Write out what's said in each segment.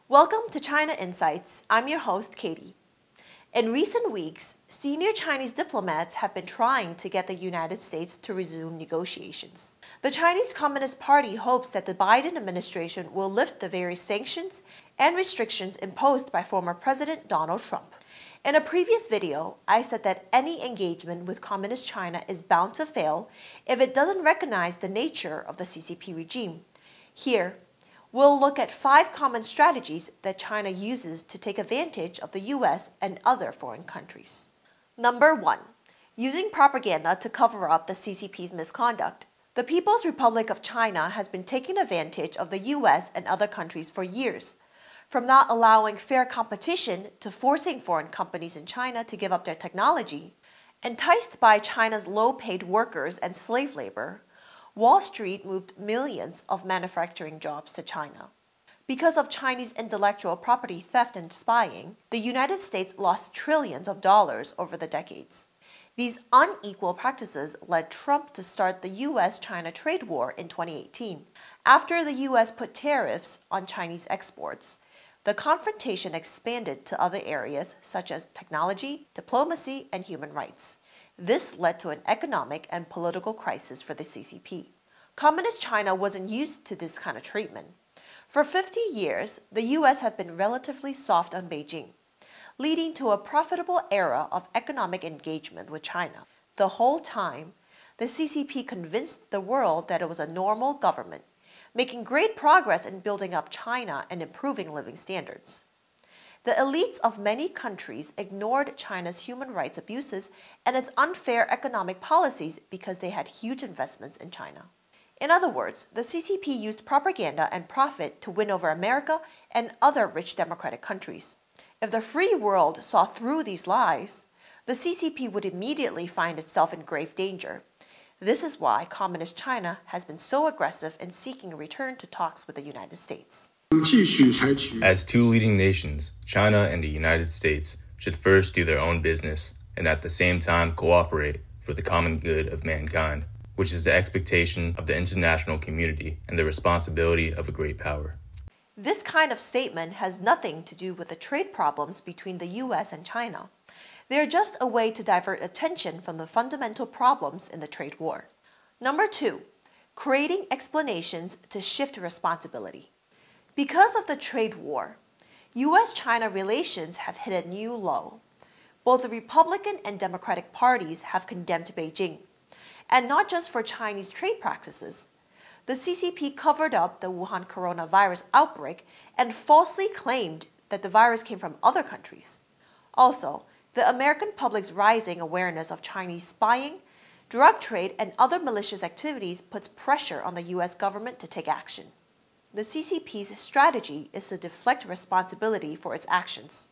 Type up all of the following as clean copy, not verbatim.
Welcome to China Insights. I'm your host, Katie. In recent weeks, senior Chinese diplomats have been trying to get the United States to resume negotiations. The Chinese Communist Party hopes that the Biden administration will lift the various sanctions and restrictions imposed by former President Donald Trump. In a previous video, I said that any engagement with Communist China is bound to fail if it doesn't recognize the nature of the CCP regime. Here, we'll look at 5 common strategies that China uses to take advantage of the US and other foreign countries. Number 1. Using propaganda to cover up the CCP's misconduct. The People's Republic of China has been taking advantage of the US and other countries for years, from not allowing fair competition to forcing foreign companies in China to give up their technology. Enticed by China's low-paid workers and slave labor, Wall Street moved millions of manufacturing jobs to China. Because of Chinese intellectual property theft and spying, the United States lost trillions of dollars over the decades. These unequal practices led Trump to start the US-China trade war in 2018. After the US put tariffs on Chinese exports, the confrontation expanded to other areas such as technology, diplomacy, and human rights. This led to an economic and political crisis for the CCP. Communist China wasn't used to this kind of treatment. For 50 years, the US have been relatively soft on Beijing, leading to a profitable era of economic engagement with China. The whole time, the CCP convinced the world that it was a normal government, making great progress in building up China and improving living standards. The elites of many countries ignored China's human rights abuses and its unfair economic policies because they had huge investments in China. In other words, the CCP used propaganda and profit to win over America and other rich democratic countries. If the free world saw through these lies, the CCP would immediately find itself in grave danger. This is why Communist China has been so aggressive in seeking a return to talks with the United States. As two leading nations, China and the United States should first do their own business and at the same time cooperate for the common good of mankind, which is the expectation of the international community and the responsibility of a great power. This kind of statement has nothing to do with the trade problems between the US and China. They are just a way to divert attention from the fundamental problems in the trade war. Number 2, creating explanations to shift responsibility. Because of the trade war, US-China relations have hit a new low. Both the Republican and Democratic parties have condemned Beijing, and not just for Chinese trade practices. The CCP covered up the Wuhan coronavirus outbreak and falsely claimed that the virus came from other countries. Also, the American public's rising awareness of Chinese spying, drug trade, and other malicious activities puts pressure on the US government to take action. The CCP's strategy is to deflect responsibility for its actions.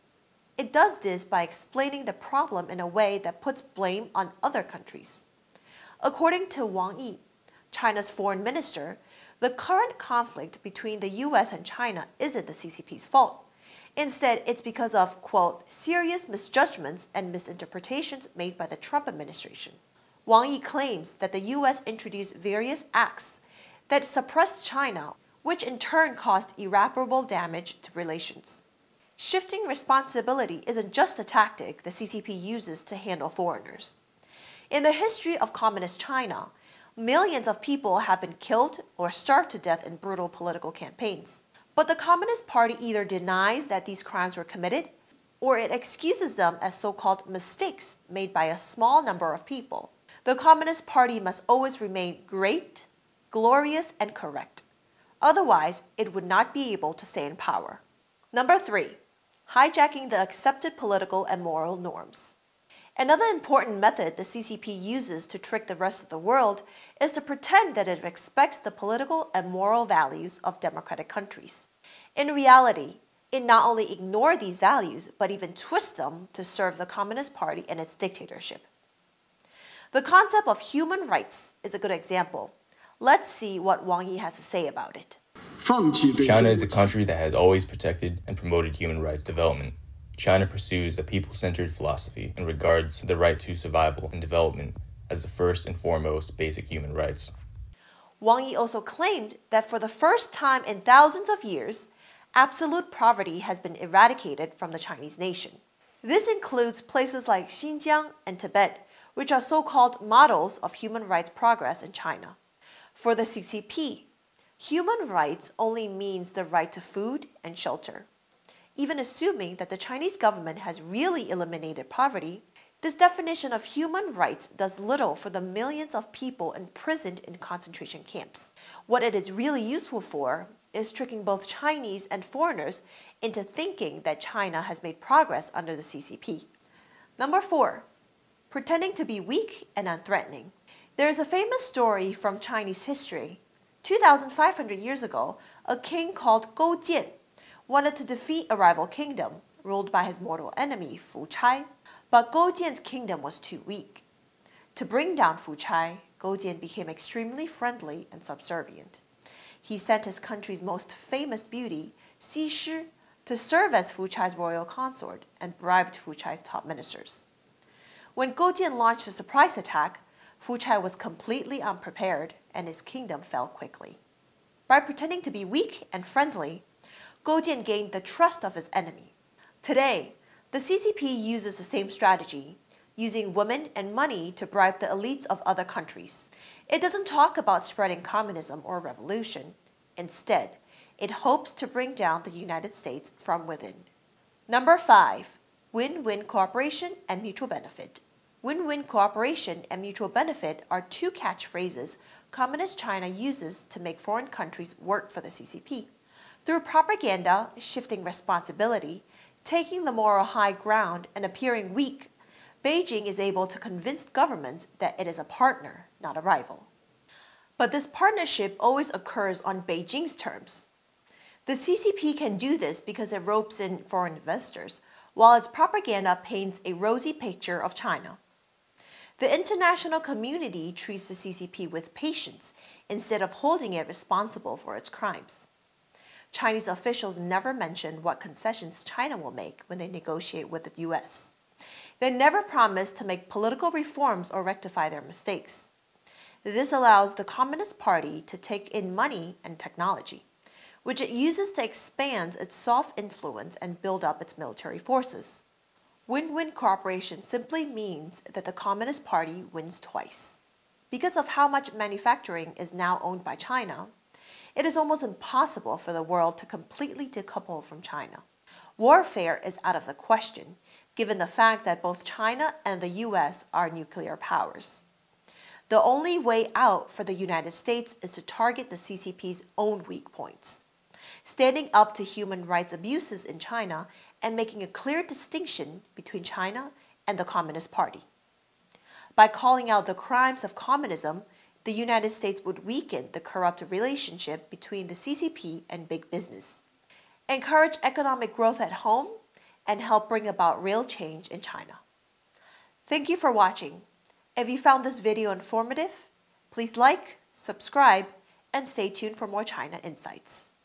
It does this by explaining the problem in a way that puts blame on other countries. According to Wang Yi, China's foreign minister, the current conflict between the US and China isn't the CCP's fault. Instead, it's because of, quote, serious misjudgments and misinterpretations made by the Trump administration. Wang Yi claims that the US introduced various acts that suppressed China, which in turn caused irreparable damage to relations. Shifting responsibility isn't just a tactic the CCP uses to handle foreigners. In the history of Communist China, millions of people have been killed or starved to death in brutal political campaigns. But the Communist Party either denies that these crimes were committed, or it excuses them as so-called mistakes made by a small number of people. The Communist Party must always remain great, glorious, and correct. Otherwise, it would not be able to stay in power. Number 3, hijacking the accepted political and moral norms. Another important method the CCP uses to trick the rest of the world is to pretend that it respects the political and moral values of democratic countries. In reality, it not only ignores these values, but even twists them to serve the Communist Party and its dictatorship. The concept of human rights is a good example. Let's see what Wang Yi has to say about it. China is a country that has always protected and promoted human rights development. China pursues a people-centered philosophy and regards the right to survival and development as the first and foremost basic human rights. Wang Yi also claimed that for the first time in thousands of years, Absolute poverty has been eradicated from the Chinese nation. This includes places like Xinjiang and Tibet, which are so-called models of human rights progress in China. For the CCP, human rights only means the right to food and shelter. Even assuming that the Chinese government has really eliminated poverty, this definition of human rights does little for the millions of people imprisoned in concentration camps. What it is really useful for is tricking both Chinese and foreigners into thinking that China has made progress under the CCP. Number 4, pretending to be weak and unthreatening. There is a famous story from Chinese history. 2,500 years ago, a king called Goujian wanted to defeat a rival kingdom ruled by his mortal enemy, Fuchai. But Goujian's kingdom was too weak. To bring down Fuchai, Goujian became extremely friendly and subservient. He sent his country's most famous beauty, Xi, to serve as Fuchai's royal consort and bribed Fuchai's top ministers. When Goujian launched a surprise attack, Fuchai was completely unprepared and his kingdom fell quickly. By pretending to be weak and friendly, Goujian gained the trust of his enemy. Today, the CCP uses the same strategy, using women and money to bribe the elites of other countries. It doesn't talk about spreading communism or revolution. Instead, it hopes to bring down the United States from within. Number 5, win-win cooperation and mutual benefit. Win-win cooperation and mutual benefit are two catchphrases Communist China uses to make foreign countries work for the CCP. Through propaganda, shifting responsibility, taking the moral high ground, and appearing weak, Beijing is able to convince governments that it is a partner, not a rival. But this partnership always occurs on Beijing's terms. The CCP can do this because it ropes in foreign investors, while its propaganda paints a rosy picture of China. The international community treats the CCP with patience instead of holding it responsible for its crimes. Chinese officials never mention what concessions China will make when they negotiate with the US. They never promise to make political reforms or rectify their mistakes. This allows the Communist Party to take in money and technology, which it uses to expand its soft influence and build up its military forces. Win-win cooperation simply means that the Communist Party wins twice. Because of how much manufacturing is now owned by China, it is almost impossible for the world to completely decouple from China. Warfare is out of the question, given the fact that both China and the US are nuclear powers. The only way out for the United States is to target the CCP's own weak points, standing up to human rights abuses in China and making a clear distinction between China and the Communist Party. By calling out the crimes of communism, the United States would weaken the corrupt relationship between the CCP and big business, encourage economic growth at home, and help bring about real change in China. Thank you for watching. If you found this video informative, please like, subscribe, and stay tuned for more China Insights.